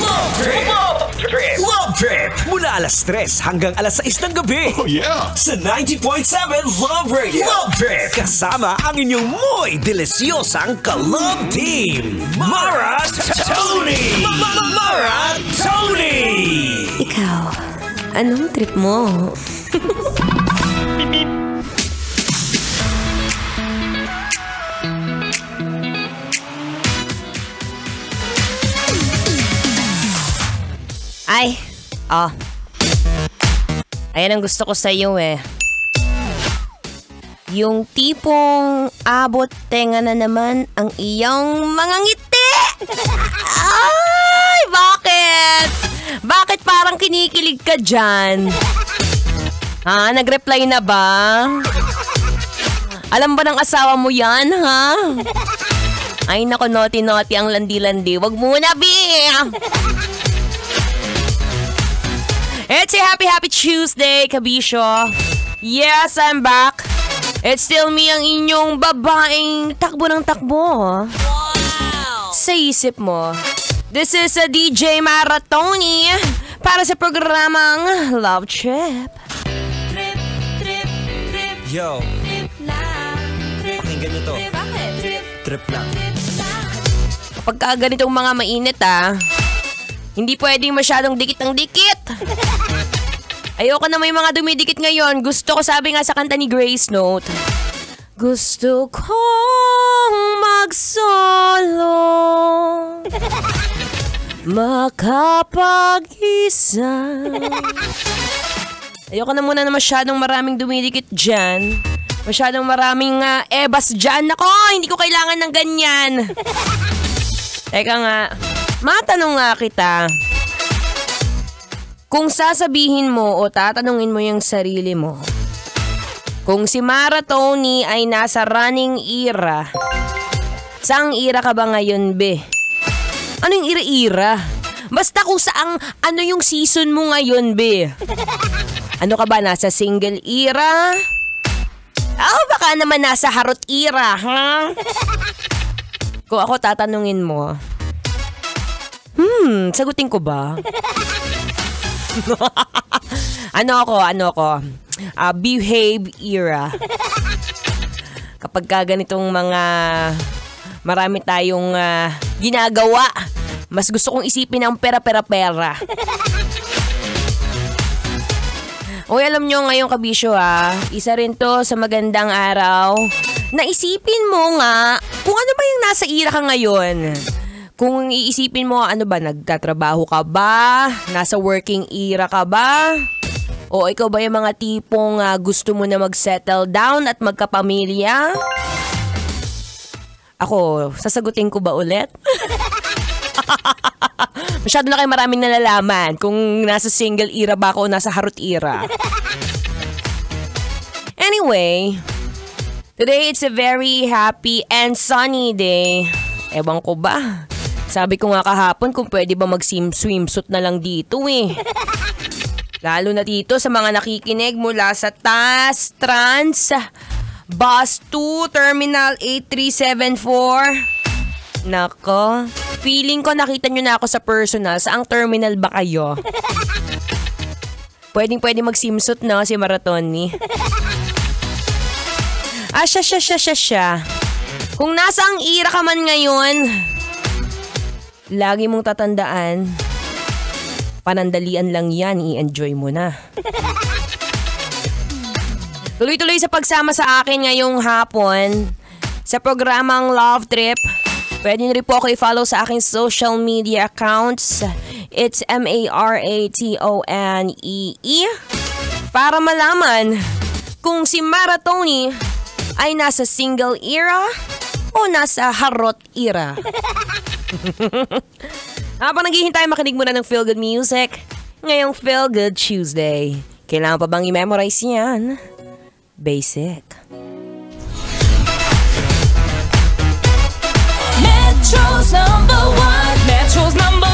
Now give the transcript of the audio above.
Love Trip! Love Trip! Mula alas 3 hanggang alas 6 ng gabi. Oh yeah! Sa 90.7 Love Radio. Love Trip! Kasama ang inyong muy delisyosang ka-love team. Mara Tony! Mara Tony! Ikaw, anong trip mo? Ay, ayan ang gusto ko sa iyo eh. Yung tipong abot tenga na naman ang iyong mga ngiti. Ay, bakit? Bakit parang kinikilig ka dyan? Ha? Nag-reply na ba? Alam ba ng asawa mo yan, ha? Ay, nako, naughty-naughty ang landi-landi. Wag muna, Bi! It's a happy Tuesday, kabisyo. Yes, I'm back. It's still me, ang inyong babaeng takbo ng takbo. Wow! Sa isip mo. This is a DJ Mara Tony para sa programang Love Trip. Trip, trip, trip. Yo, Trip lang. Trip, pakinggan nyo to. bakit? Trip lang. Trip lang. Kapag ganitong mga mainit hindi pwedeng masyadong dikit ng dikit. Ayoko na may mga dumidikit ngayon. Gusto ko, sabi nga sa kanta ni Grace Note, gusto kong mag-solo, makapag-isa. Ayoko na muna na masyadong maraming dumidikit dyan. Masyadong maraming ebas dyan. Nako, hindi ko kailangan ng ganyan. Teka nga, matanong nga kita. Kung sasabihin mo o tatanungin mo yung sarili mo, kung si Mara Tony ay nasa running era, saang era ka ba ngayon, be? Ano yung ira-ira? Basta kung saang ano yung season mo ngayon, be. Ano ka ba, nasa single era? O baka naman nasa harot era, ha? Kung ako tatanungin mo, sagutin ko ba? Ano ako? Behave era. Kapag ganitong mga marami tayong ginagawa, mas gusto kong isipin ang pera. Uy, alam nyo ngayong kabisyo isa rin to sa magandang araw. Naisipin mo nga kung ano ba yung nasa era ka ngayon. Kung iisipin mo, ano ba, nagtatrabaho ka ba? Nasa working era ka ba? O ikaw ba yung mga tipong gusto mo na mag-settle down at magkapamilya? Ako, sasagutin ko ba ulit? Masyado na kayo maraming nalalaman kung nasa single era ba ako o nasa harot era. Anyway, today it's a very happy and sunny day. Ewan ko ba? Sabi ko nga kahapon kung pwede ba mag-swimsuit na lang dito eh. Lalo na dito sa mga nakikinig mula sa TAS, Trans, Bus 2, Terminal 8374. Nako, feeling ko nakita nyo na ako sa personal. Saang terminal ba kayo? Pwede mag-swimsuit na si Maratoni. Siya. Kung nasaang era ka man ngayon, lagi mong tatandaan, panandalian lang yan, i-enjoy mo na. Tuloy-tuloy sa pagsama sa akin ngayong hapon sa programang Love Trip. Pwede nyo rin po ako i-follow sa aking social media accounts. It's MARATONEE para malaman kung si Mara Tony ay nasa single era o nasa harot era. Habang naghihintay, makinig muna ng Feel Good Music ngayong Feel Good Tuesday. Kailangan pa bang i-memorize yan? Basic. Metro's number one. Metro's number